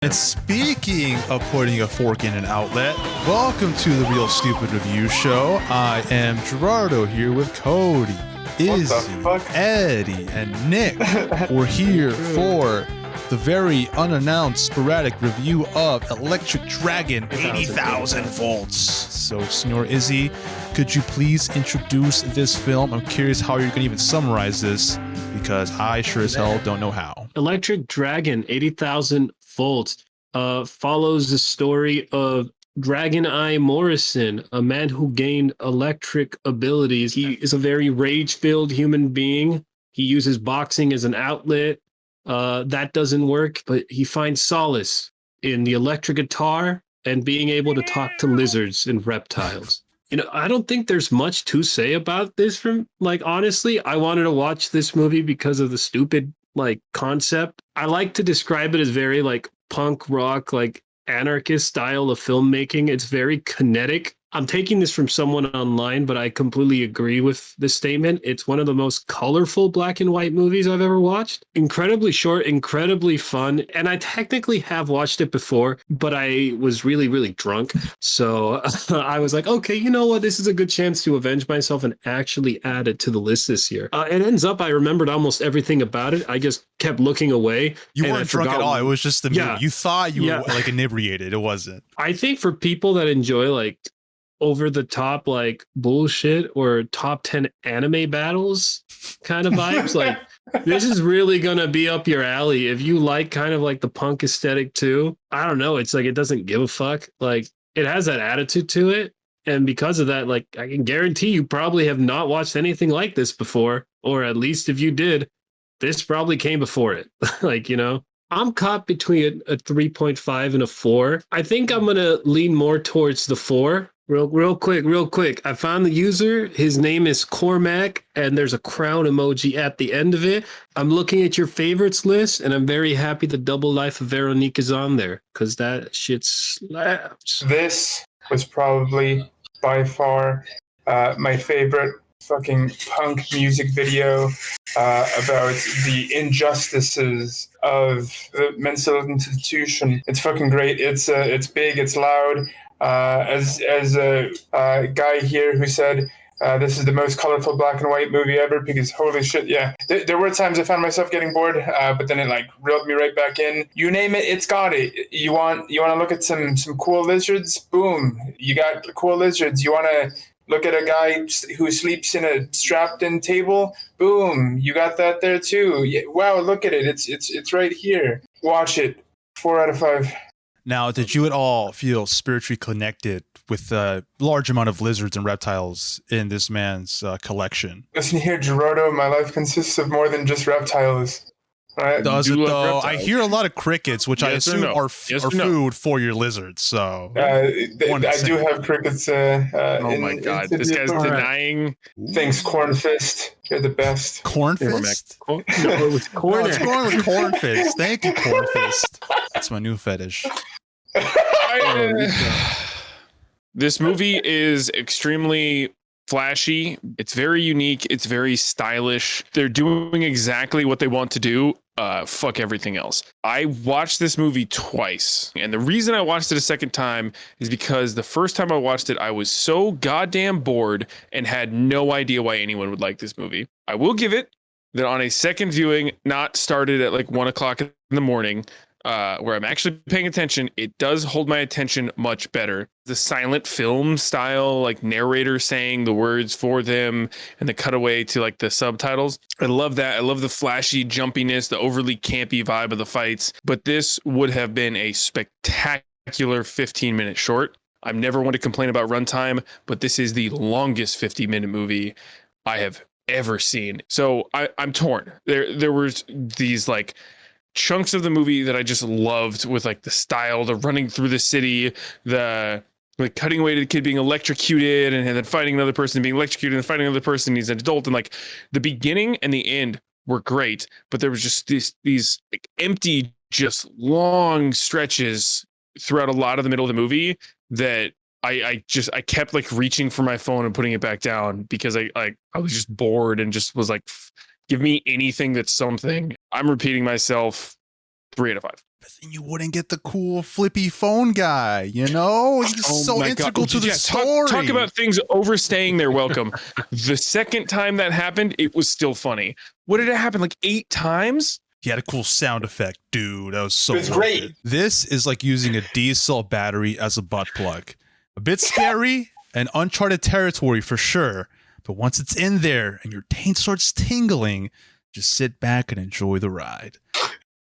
And speaking of putting a fork in an outlet, welcome to the Real Stupid Review Show. I am Gerardo here with Cody, Izzy, Eddie, and Nick. We're here for the very unannounced sporadic review of Electric Dragon 80,000 volts. So, Senor Izzy, could you please introduce this film? I'm curious how you're going to even summarize this, because I sure as hell don't know how. Electric Dragon 80,000 volts follows the story of Dragon Eye Morrison, a man who gained electric abilities. He is a very rage-filled human being. He uses boxing as an outlet. That doesn't work, but he finds solace in the electric guitar and being able to talk to lizards and reptiles. You know, I don't think there's much to say about this from, honestly, I wanted to watch this movie because of the stupid, concept. I like to describe it as very, punk rock, anarchist style of filmmaking. It's very kinetic. I'm taking this from someone online, but I completely agree with this statement. It's one of the most colorful black and white movies I've ever watched. Incredibly short, incredibly fun. And I technically have watched it before, but I was really, really drunk. So I was like, okay, you know what? This is a good chance to avenge myself and actually add it to the list this year. It ends up, I remembered almost everything about it. I just kept looking away. You weren't drunk at all. It was just the movie. You thought you were inebriated. It wasn't. I think for people that enjoy over the top bullshit or top 10 anime battles kind of vibes, this is really gonna be up your alley. If you like kind of the punk aesthetic too, I don't know, it's it doesn't give a fuck. It has that attitude to it, and because of that, I can guarantee you probably have not watched anything like this before, or at least if you did, this probably came before it. I'm caught between a 3.5 and a 4. I think I'm gonna lean more towards the 4. Real quick. I found the user. His name is Cormac, and there's a crown emoji at the end of it. I'm looking at your favorites list, and I'm very happy the Double Life of Veronique is on there, because that shit slaps. This was probably by far my favorite fucking punk music video about the injustices of the mental institution. It's fucking great. It's big. It's loud. As a guy here who said this is the most colorful black and white movie ever, because holy shit, yeah. There were times I found myself getting bored, but then it reeled me right back in. You name it, it's got it. You want to look at some cool lizards? Boom, you got cool lizards. You want to look at a guy who sleeps in a strapped-in table? Boom, you got that there too. Yeah, wow, look at it. It's right here. Watch it. 4 out of 5. Now, did you at all feel spiritually connected with the large amount of lizards and reptiles in this man's collection? Listen here, Gerardo, my life consists of more than just reptiles. Does it though? I hear a lot of crickets, which I assume are food for your lizards. So I do have crickets. Oh my god, this guy's denying. Thanks, Cornfist. You're the best. Cornfist? No, it was corn. No, it's going with Cornfist. Thank you, Cornfist. That's my new fetish. This movie is extremely flashy. It's very unique. It's very stylish. They're doing exactly what they want to do. Fuck everything else. I watched this movie twice, and the reason I watched it a second time is because the first time I watched it, I was so goddamn bored and had no idea why anyone would like this movie. I will give it that on a second viewing, not started at 1 o'clock in the morning, where I'm actually paying attention, it does hold my attention much better. The silent film style, narrator saying the words for them and the cutaway to the subtitles. I love that. I love the flashy jumpiness, the overly campy vibe of the fights. But this would have been a spectacular 15-minute short. I've never wanted to complain about runtime, but this is the longest 50-minute movie I have ever seen. So I'm torn. There was these chunks of the movie that I just loved, with the style, the running through the city, the cutting away to the kid being electrocuted and then fighting another person, being electrocuted and fighting another person. He's an adult, and the beginning and the end were great, but there was just these empty, just long stretches throughout a lot of the middle of the movie that I kept reaching for my phone and putting it back down, because I was just bored and just was give me anything that's something. I'm repeating myself 3 out of 5. But then you wouldn't get the cool flippy phone guy, you know? He's so integral to the story. Talk about things overstaying their welcome. The second time that happened, it was still funny. What did it happen? Like 8 times? He had a cool sound effect, dude. That was so It's great. This is like using a D-cell battery as a butt plug. A bit scary and uncharted territory for sure. But once it's in there and your taint starts tingling, just sit back and enjoy the ride.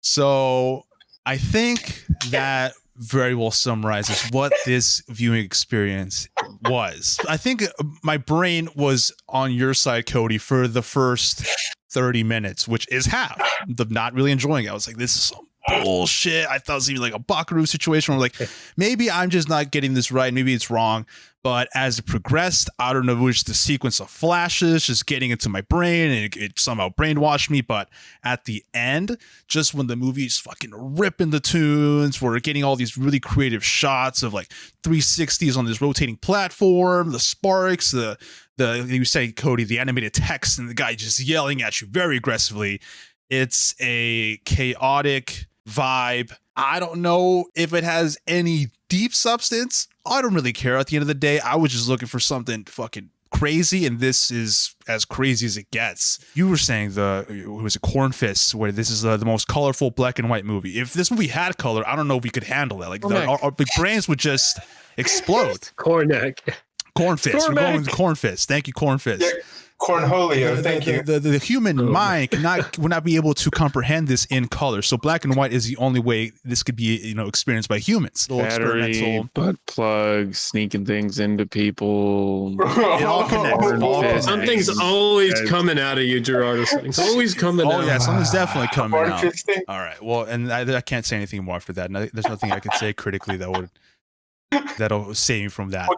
So I think that very well summarizes what this viewing experience was. I think my brain was on your side, Cody, for the first 30 minutes, which is half of not really enjoying it. I was like, this is some bullshit. I thought it was even like a Bakaru situation where like, maybe I'm just not getting this right. Maybe it's wrong. But as it progressed, I don't know, it was the sequence of flashes just getting into my brain and it somehow brainwashed me. But at the end, just when the movie's fucking ripping the tunes, we're getting all these really creative shots of like 360s on this rotating platform, the sparks, the you say, Cody, the animated text and the guy just yelling at you very aggressively. It's a chaotic vibe. I don't know if it has any deep substance. I don't really care. At the end of the day, I was just looking for something fucking crazy, and this is as crazy as it gets. You were saying it was a Corn Fist, where this is the most colorful black and white movie. If this movie had color, I don't know if we could handle that. Like our brains would just explode. Corn Fist. We're going with Corn Fist. Thank you, Corn Fist. Yeah. Cornholio, thank you. The human mind would not be able to comprehend this in color. So black and white is the only way this could be, experienced by humans. Battery, butt plugs, sneaking things into people. It all connects. Something's always coming out of you, Gerardo. Something's always coming out. Oh yeah, something's definitely coming out. All right. Well, and I can't say anything more after that. There's nothing I can say critically that'll save me from that.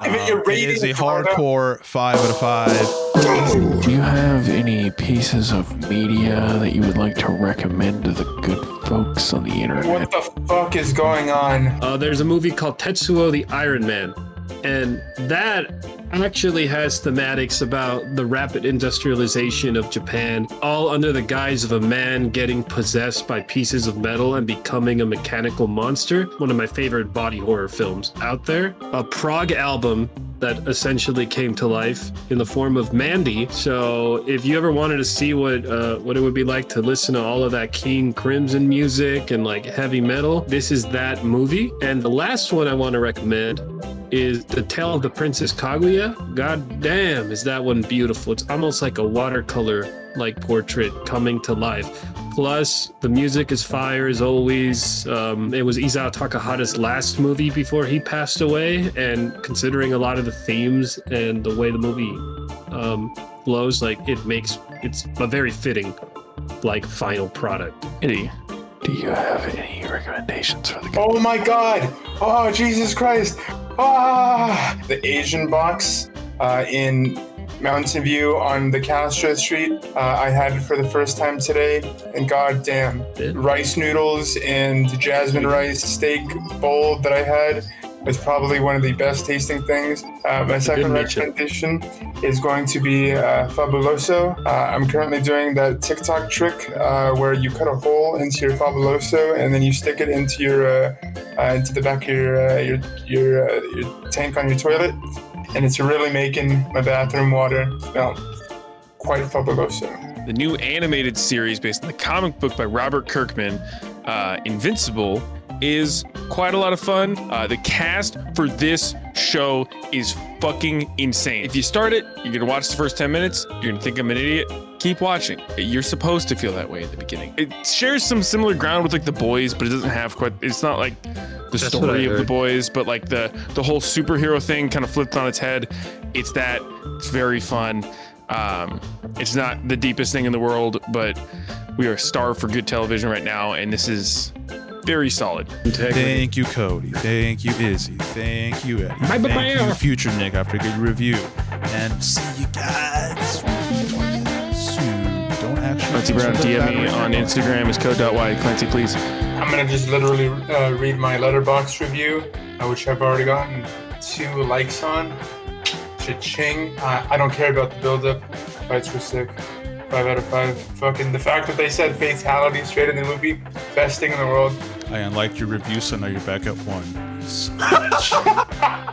It is a hardcore 5 out of 5. Do you have any pieces of media that you would like to recommend to the good folks on the internet? What the fuck is going on? There's a movie called Tetsuo the Iron Man, and that actually has thematics about the rapid industrialization of Japan, all under the guise of a man getting possessed by pieces of metal and becoming a mechanical monster. One of my favorite body horror films out there. A prog album that essentially came to life in the form of Mandy. So if you ever wanted to see what it would be like to listen to all of that King Crimson music and like heavy metal, this is that movie. And the last one I want to recommend is The Tale of the Princess Kaguya. God damn, is that one beautiful. It's almost like a watercolor like portrait coming to life. Plus, the music is fire as always. It was Isao Takahata's last movie before he passed away, and considering a lot of the themes and the way the movie flows, like it's a very fitting like final product. Eddie, do you have any recommendations for the Oh my god! Oh, Jesus Christ! The Asian box in Mountain View on the Castro Street. I had it for the first time today, and goddamn, rice noodles and jasmine rice steak bowl that I had was probably one of the best tasting things. My second recommendation is going to be Fabuloso. I'm currently doing that TikTok trick where you cut a hole into your Fabuloso and then you stick it into the back of your tank on your toilet, and it's really making my bathroom water smell quite fabuloso. The new animated series based on the comic book by Robert Kirkman, Invincible, is quite a lot of fun. The cast for this show is fucking insane. If you start it, you're gonna watch the first 10 minutes, you're gonna think I'm an idiot. Keep watching. You're supposed to feel that way at the beginning. It shares some similar ground with like The Boys, but it doesn't have quite, it's not like the story of The Boys, but like the whole superhero thing kind of flipped on its head. It's very fun. It's not the deepest thing in the world, but we are starved for good television right now, and this is very solid. Thank you, Cody. Thank you, Izzy. Thank you, Eddie. Thank you, Future Nick, after a good review. And see you guys soon. Don't actually. Clancy Brown, DM me on Instagram is code.y. Clancy, please. I'm gonna just literally read my Letterboxd review, which I've already gotten 2 likes on. Cha-ching. I don't care about the build-up. Fights were sick. 5 out of 5. Fucking the fact that they said fatality straight in the movie, best thing in the world. I unliked your review, so now you're back at 1.